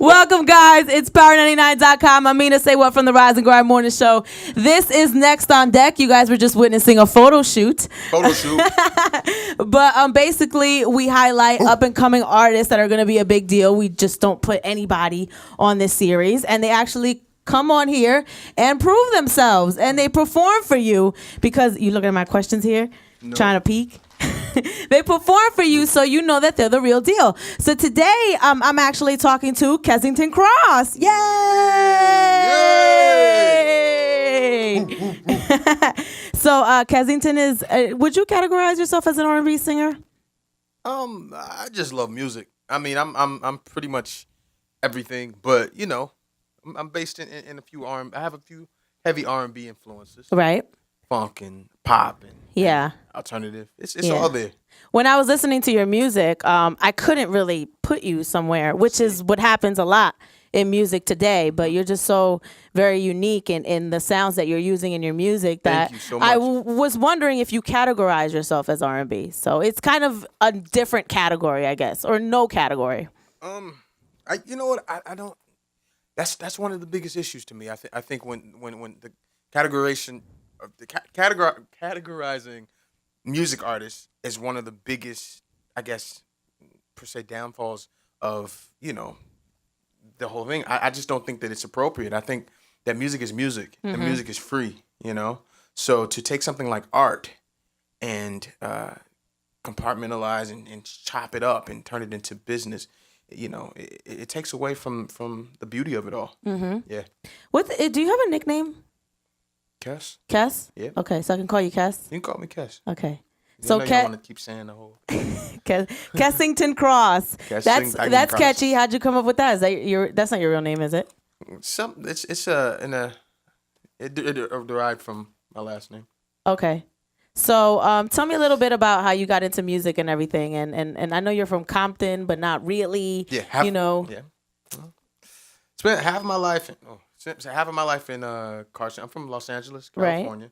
Welcome, guys. It's Power99.com. I'm Mina SayWhat from the Rise and Grind Morning Show. This is Next on Deck. You guys were just witnessing a photo shoot. But basically, we highlight up-and-coming artists that are going to be a big deal. We just don't put anybody on this series. And they actually come on here and prove themselves. And they perform for you because you look at my questions here, trying to peek. They perform for you so you know that they're the real deal. So today, I'm actually talking to Kesington Kross. Yay! So Kesington is, would you categorize yourself as an R&B singer? I just love music. I mean, I'm pretty much everything, but you know, I'm based in a few I have a few heavy R&B influences. Right. Funk and pop and alternative. It's all there. When I was listening to your music, I couldn't really put you somewhere, which is what happens a lot in music today. But you're just so very unique in the sounds that you're using in your music that Thank you so much. I was wondering if you categorize yourself as R&B. So it's kind of a different category, I guess, or no category. You know what? I don't. That's one of the biggest issues to me. I think when the categorization. Categorizing music artists is one of the biggest, I guess, per se, downfalls of, you know, the whole thing. I just don't think that it's appropriate. I think that music is music and music is free, you know? So to take something like art and compartmentalize and chop it up and turn it into business, you know, it takes away from the beauty of it all. Mm-hmm. Yeah. Do you have a nickname? Kes? Kes? Yeah. Okay, so I can call you Kes? You can call me Kes. Okay. So you don't want to keep saying the whole Kesington Kross. That's Kross. catchy. How'd you come up with that? Is that that's not your real name, is it? It derived from my last name. Okay. So tell me a little bit about how you got into music and everything. And I know you're from Compton, but not really. Yeah. Yeah. Spent half of my life in Carson. I'm from Los Angeles, California,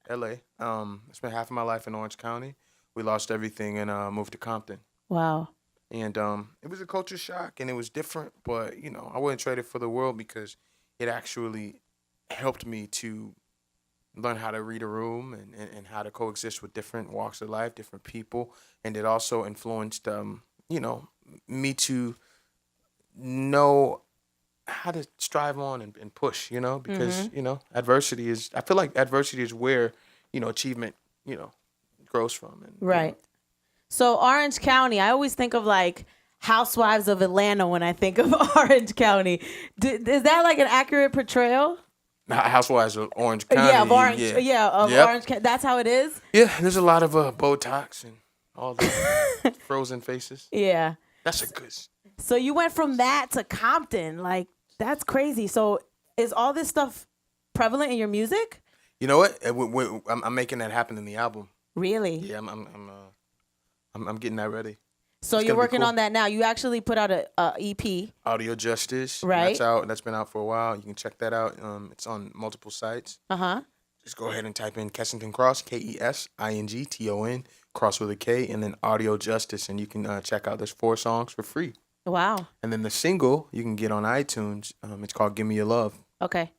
LA. I spent half of my life in Orange County. We lost everything and moved to Compton. Wow. And it was a culture shock and it was different, but you know, I wouldn't trade it for the world because it actually helped me to learn how to read a room and how to coexist with different walks of life, different people, and it also influenced you know, me to know how to strive on and push, you know, because, you know, I feel like adversity is where, you know, achievement, you know, grows from. And, right. You know. So Orange County, I always think of like Housewives of Atlanta when I think of Orange County. Is that like an accurate portrayal? Housewives of Orange County. Yeah, of Orange. Yeah, of Orange County. That's how it is? Yeah, there's a lot of Botox and all the frozen faces. Yeah. That's a good. So you went from that to Compton, like, that's crazy. So is all this stuff prevalent in your music? You know what? I'm making that happen in the album. Really? Yeah, I'm getting that ready. So you're working on that now. You actually put out a EP. Audio Justice. Right. That's out. That's been out for a while. You can check that out. It's on multiple sites. Uh-huh. Just go ahead and type in Kesington Kross, Kesington, Kross with a K, and then Audio Justice, and you can check out. There's 4 songs for free. Wow. And then the single you can get on iTunes. It's called "Give Me Your Love." Okay.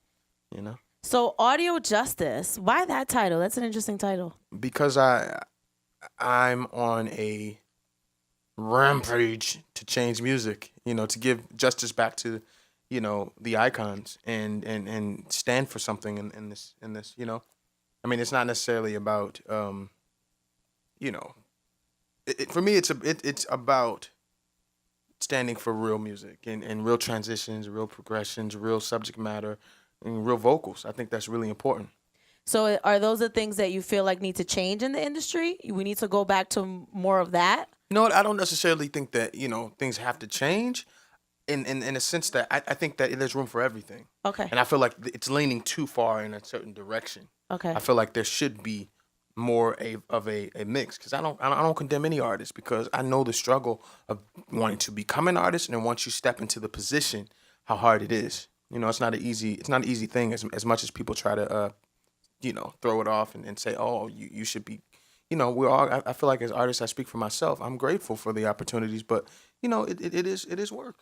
You know. So Audio Justice. Why that title? That's an interesting title. Because I'm on a rampage to change music. You know, to give justice back to, you know, the icons and stand for something in this. You know, I mean, it's not necessarily about you know, for me it's about standing for real music and real transitions, real progressions, real subject matter, and real vocals. I think that's really important. So are those the things that you feel like need to change in the industry? We need to go back to more of that? No, I don't necessarily think that, you know, things have to change in a sense that I think that there's room for everything. Okay. And I feel like it's leaning too far in a certain direction. Okay. I feel like there should be more of a mix, because I don't condemn any artist, because I know the struggle of wanting to become an artist, and then once you step into the position, how hard it is. You know, it's not an easy thing as much as people try to you know, throw it off and say, oh, you should be, you know, we're all, I feel like as artists, I speak for myself, I'm grateful for the opportunities, but you know, it is work.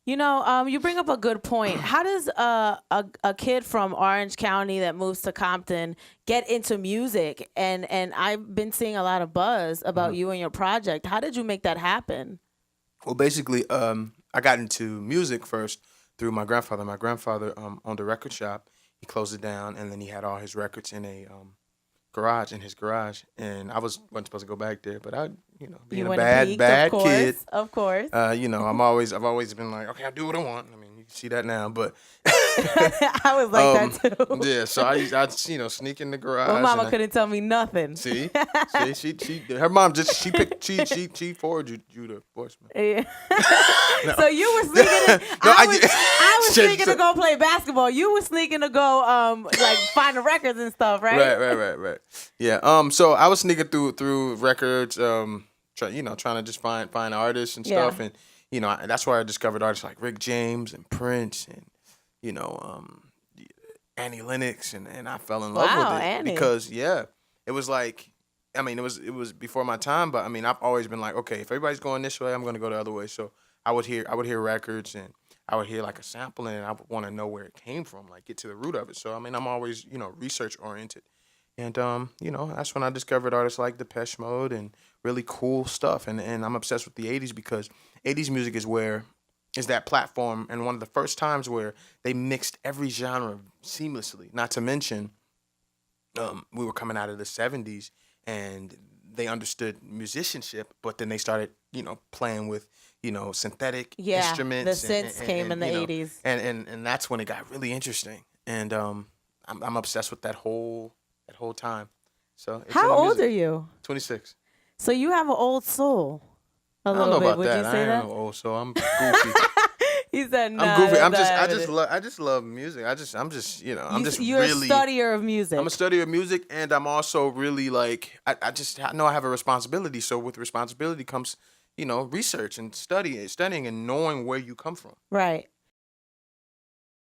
You bring up a good point. How does a kid from Orange County that moves to Compton get into music? And I've been seeing a lot of buzz about you and your project. How did you make that happen? Well, basically, I got into music first through my grandfather. My grandfather owned a record shop. He closed it down, and then he had all his records in in his garage. And I wasn't supposed to go back there, but being a bad kid, of course. I've always been like, okay, I'll do what I want. I mean, you can see that now, but I was like that too. Yeah, so I'd sneak in the garage. My mama couldn't tell me nothing. See, her mom she forwarded you to voicemail. Yeah. No. So you were sneaking. I was sneaking to go play basketball. You were sneaking to go find the records and stuff, right? Right. Yeah. So I was sneaking through records, trying to just find artists and stuff, and that's where I discovered artists like Rick James and Prince and Annie Lennox, and I fell in love with it Annie. because it was like, I mean, it was before my time, but I mean, I've always been like, okay, if everybody's going this way, I'm going to go the other way. So I would hear records, and I would hear like a sample, and I would want to know where it came from, like get to the root of it. So I mean, I'm always research oriented, and that's when I discovered artists like Depeche Mode and really cool stuff, and I'm obsessed with the '80s because '80s music is that platform, and one of the first times where they mixed every genre seamlessly. Not to mention, we were coming out of the '70s, and they understood musicianship, but then they started, playing with, synthetic instruments. The synths came in the '80s, and that's when it got really interesting. And I'm obsessed with that whole time. So how old are you? 26. So you have an old soul. I don't know about that. I ain't no old soul. I'm goofy. He said, "No, I'm goofy. I just love music. I'm just You're a studier of music. I'm a studier of music, and I'm also really like I just know I have a responsibility. So with responsibility comes, research and studying and knowing where you come from. Right.